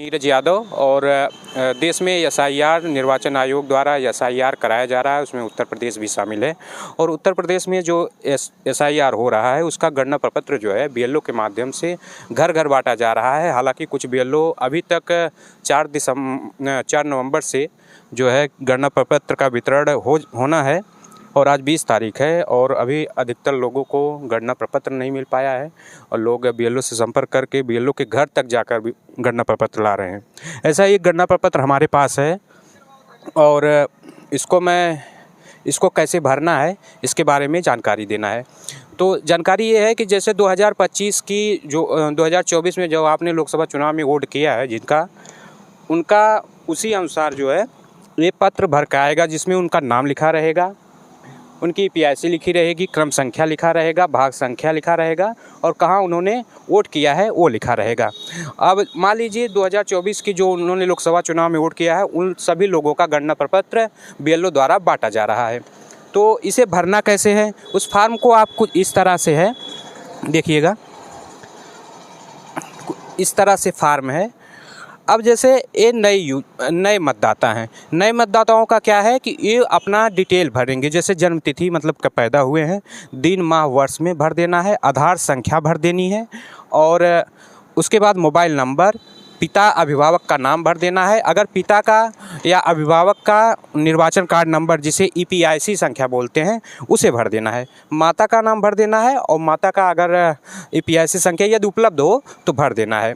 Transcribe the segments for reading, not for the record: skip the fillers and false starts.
नीरज यादव और देश में एसआईआर निर्वाचन आयोग द्वारा एसआईआर कराया जा रहा है, उसमें उत्तर प्रदेश भी शामिल है। और उत्तर प्रदेश में जो एसआईआर हो रहा है उसका गणना प्रपत्र जो है बीएलओ के माध्यम से घर घर बांटा जा रहा है। हालांकि कुछ बीएलओ अभी तक 4 नवंबर से जो है गणना प्रपत्र का वितरण होना है और आज 20 तारीख है और अभी अधिकतर लोगों को गणना प्रपत्र नहीं मिल पाया है और लोग बीएलओ से संपर्क करके बीएलओ के घर तक जाकर भी गणना प्रपत्र ला रहे हैं। ऐसा एक गणना प्रपत्र हमारे पास है और इसको कैसे भरना है इसके बारे में जानकारी देना है। तो जानकारी ये है कि जैसे 2025 की जो 2024 में जो आपने लोकसभा चुनाव में वोट किया है जिनका, उनका उसी अनुसार जो है ये पत्र भर के आएगा जिसमें उनका नाम लिखा रहेगा, उनकी पीआईसी लिखी रहेगी, क्रम संख्या लिखा रहेगा, भाग संख्या लिखा रहेगा और कहाँ उन्होंने वोट किया है वो लिखा रहेगा। अब मान लीजिए 2024 की जो उन्होंने लोकसभा चुनाव में वोट किया है उन सभी लोगों का गणना प्रपत्र बीएलओ द्वारा बांटा जा रहा है। तो इसे भरना कैसे है, उस फॉर्म को आप कुछ इस तरह से है, देखिएगा इस तरह से फॉर्म है। अब जैसे ये नए मतदाता हैं, नए मतदाताओं का क्या है कि ये अपना डिटेल भरेंगे, जैसे जन्म तिथि मतलब कब पैदा हुए हैं, दिन माह वर्ष में भर देना है, आधार संख्या भर देनी है और उसके बाद मोबाइल नंबर, पिता अभिभावक का नाम भर देना है। अगर पिता का या अभिभावक का निर्वाचन कार्ड नंबर जिसे ईपीआईसी संख्या बोलते हैं उसे भर देना है, माता का नाम भर देना है और माता का अगर ईपीआईसी संख्या यदि उपलब्ध हो तो भर देना है।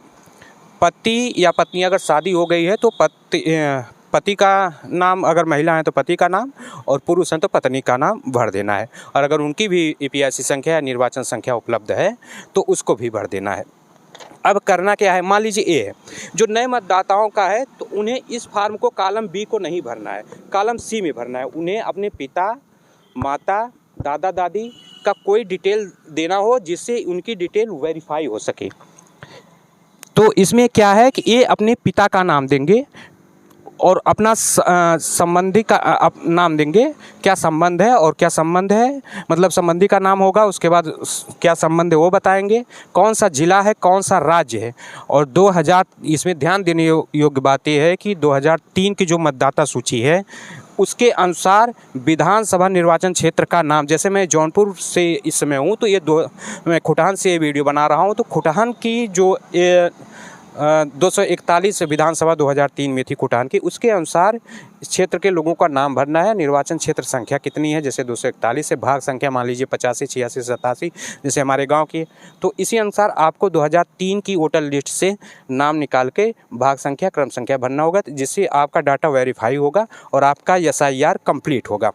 पति या पत्नी अगर शादी हो गई है तो पति का नाम, अगर महिला है तो पति का नाम और पुरुष हैं तो पत्नी का नाम भर देना है। और अगर उनकी भी ईपीआईसी संख्या या निर्वाचन संख्या उपलब्ध है तो उसको भी भर देना है। अब करना क्या है, मान लीजिए ए है जो नए मतदाताओं का है तो उन्हें इस फॉर्म को कॉलम बी को नहीं भरना है, कॉलम सी में भरना है। उन्हें अपने पिता, माता, दादा दादी का कोई डिटेल देना हो जिससे उनकी डिटेल वेरीफाई हो सके। तो इसमें क्या है कि ये अपने पिता का नाम देंगे और अपना संबंधी का नाम देंगे, क्या संबंध है और क्या संबंध है, मतलब संबंधी का नाम होगा, उसके बाद क्या संबंध है वो बताएंगे, कौन सा जिला है, कौन सा राज्य है। और 2000 इसमें ध्यान देने योग्य बात यह है कि 2003 की जो मतदाता सूची है उसके अनुसार विधानसभा निर्वाचन क्षेत्र का नाम, जैसे मैं जौनपुर से इस समय हूँ तो मैं खुटहान से ये वीडियो बना रहा हूँ, तो खुटहान की जो 241 विधानसभा 2003 में थी खुटहान की, उसके अनुसार इस क्षेत्र के लोगों का नाम भरना है। निर्वाचन क्षेत्र संख्या कितनी है, जैसे 241 से भाग संख्या मान लीजिए 85, 86, 87 जैसे हमारे गांव की, तो इसी अनुसार आपको 2003 की वोटर लिस्ट से नाम निकाल के भाग संख्या, क्रम संख्या भरना होगा, जिससे आपका डाटा वेरीफाई होगा और आपका एसआईआर कंप्लीट होगा।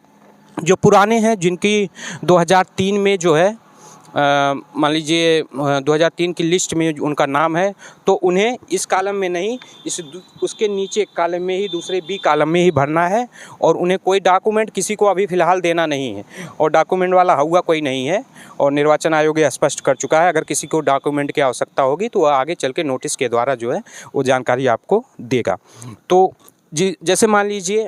जो पुराने हैं जिनकी 2003 में जो है मान लीजिए 2003 की लिस्ट में उनका नाम है तो उन्हें इस कॉलम में नहीं, उसके नीचे कॉलम में ही, दूसरे बी कॉलम में ही भरना है और उन्हें कोई डॉक्यूमेंट किसी को अभी फ़िलहाल देना नहीं है और डॉक्यूमेंट वाला हुआ कोई नहीं है। और निर्वाचन आयोग ये स्पष्ट कर चुका है, अगर किसी को डॉक्यूमेंट की आवश्यकता होगी तो वह आगे चल के नोटिस के द्वारा जो है वो जानकारी आपको देगा। तो जैसे मान लीजिए